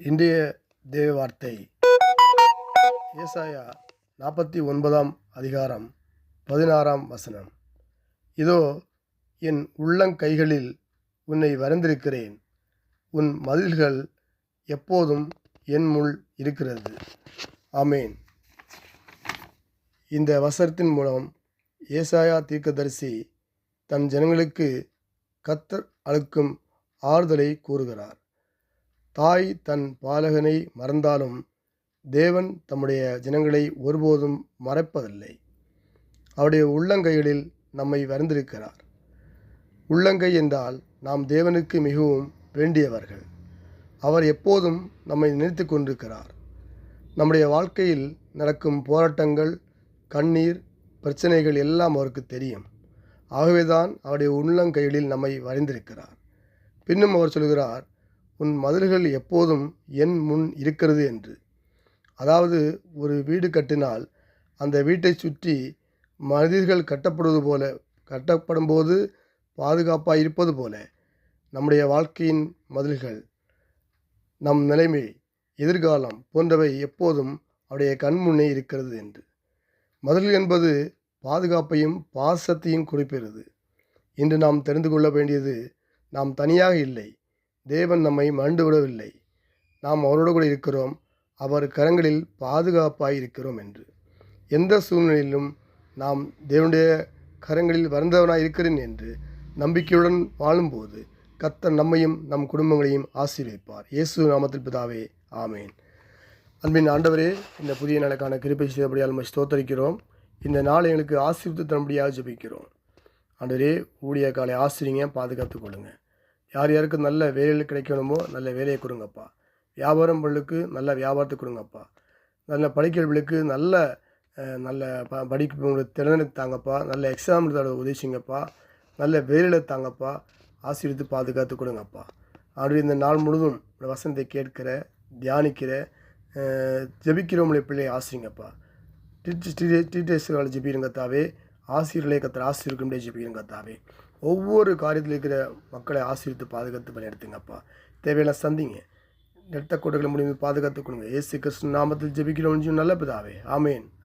இன்றைய தேவ வார்த்தை ஏசாயா 49 அதிகாரம் 16 வசனம். இதோ என் உள்ளங்கைகளில் உன்னை வரைந்திருக்கிறேன், உன் மதில்கள் எப்போதும் என் முள் இருக்கிறது. ஆமேன். இந்த வசனத்தின் மூலம் ஏசாயா தீர்க்கதரிசி தன் ஜனங்களுக்கு கர்த்தர் அளிக்கும் ஆறுதலை கூறுகிறார். தாய் தன் பாலகனை மறந்தாலும் தேவன் தம்முடைய ஜனங்களை ஒருபோதும் மறைப்பதில்லை. அவருடைய உள்ளங்கைகளில் நம்மை வரைந்திருக்கிறார். உள்ளங்கை என்றால் நாம் தேவனுக்கு மிகவும் வேண்டியவர்கள். அவர் எப்போதும் நம்மை நினைத்து கொண்டிருக்கிறார். நம்முடைய வாழ்க்கையில் நடக்கும் போராட்டங்கள், கண்ணீர், பிரச்சனைகள் எல்லாம் அவருக்கு தெரியும். ஆகவேதான் அவருடைய உள்ளங்கைகளில் நம்மை வரைந்திருக்கிறார். பின்னும் அவர் சொல்கிறார், உன் மதில்கள் எப்போதும் என் முன் இருக்கிறது என்று. அதாவது ஒரு வீடு கட்டினால் அந்த வீட்டை சுற்றி மதில்கள் கட்டப்படும் போது பாதுகாப்பாக இருப்பது போல நம்முடைய வாழ்க்கையின் மதில்கள், நம் நிலைமை, எதிர்காலம் போன்றவை எப்போதும் அவருடைய கண் முன்னே இருக்கிறது என்று. மதில்கள் என்பது பாதுகாப்பையும் பாசத்தையும் குறிப்பிடுகிறது. இன்று நாம் தெரிந்து கொள்ள வேண்டியது, நாம் தனியாக இல்லை. தேவன் நம்மை மறந்து விடவில்லை. நாம் அவரோடு கூட இருக்கிறோம். அவர் கரங்களில் பாதுகாப்பாய் இருக்கிறோம் என்று. எந்த சூழ்நிலையிலும் நாம் தேவனுடைய கரங்களில் வறந்தவனாய் இருக்கிறேன் என்று நம்பிக்கையுடன் வாழும்போது கர்த்தர் நம்மையும் நம் குடும்பங்களையும் ஆசீர்வதிப்பார். இயேசு நாமத்தில் பிதாவே, ஆமேன். அன்பின் ஆண்டவரே, இந்த புதிய நாளுக்கான கிருபை செய்தபடியால் நம்மை ஸ்தோத்தரிக்கிறோம். இந்த நாள் எங்களுக்கு ஆசீர்வதித்து தரும்படியாக ஜெபிக்கிறோம். ஆண்டவரே, ஊழிய காலை ஆசிரியங்க, பாதுகாத்து கொள்ளுங்க. யார் யாருக்கு நல்ல வேலைகள் கிடைக்கணுமோ நல்ல வேலையை கொடுங்கப்பா. வியாபாரம் பொருளுக்கு நல்ல வியாபாரத்தை கொடுங்கப்பா. நல்ல படிக்கிறவர்களுக்கு நல்ல படிக்க திறனை தாங்கப்பா. நல்ல எக்ஸாம் உதவிச்சிங்கப்பா. நல்ல வேலையில் தாங்கப்பா. ஆசீர்வித்து பாதுகாத்து கொடுங்கப்பா. அப்படி இந்த நாள் முழுதும் வசனத்தை கேட்கிற, தியானிக்கிற, ஜெபிக்கிறவங்களுடைய பிள்ளையை ஆசிரியங்கப்பா. டீச்சர்ஸ் ஜெபிக்கிறங்க தாவே. ஆசிரியர்களை கத்தர் ஆசிரியர்களை ஜெபிக்கிறங்க தாவே. ஒவ்வொரு காரியத்தில் இருக்கிற மக்களை ஆசீர்வித்து பாதுகாத்து பண்ணிடுத்துங்கப்பா. தேவையான சந்திங்க, இரத்த கோட்டைகளை முடிந்து பாதுகாத்து கொடுங்க. இயேசு கிறிஸ்து நாமத்தில் ஜெபிக்கிறோம் நல்ல பிதாவே, ஆமேன்.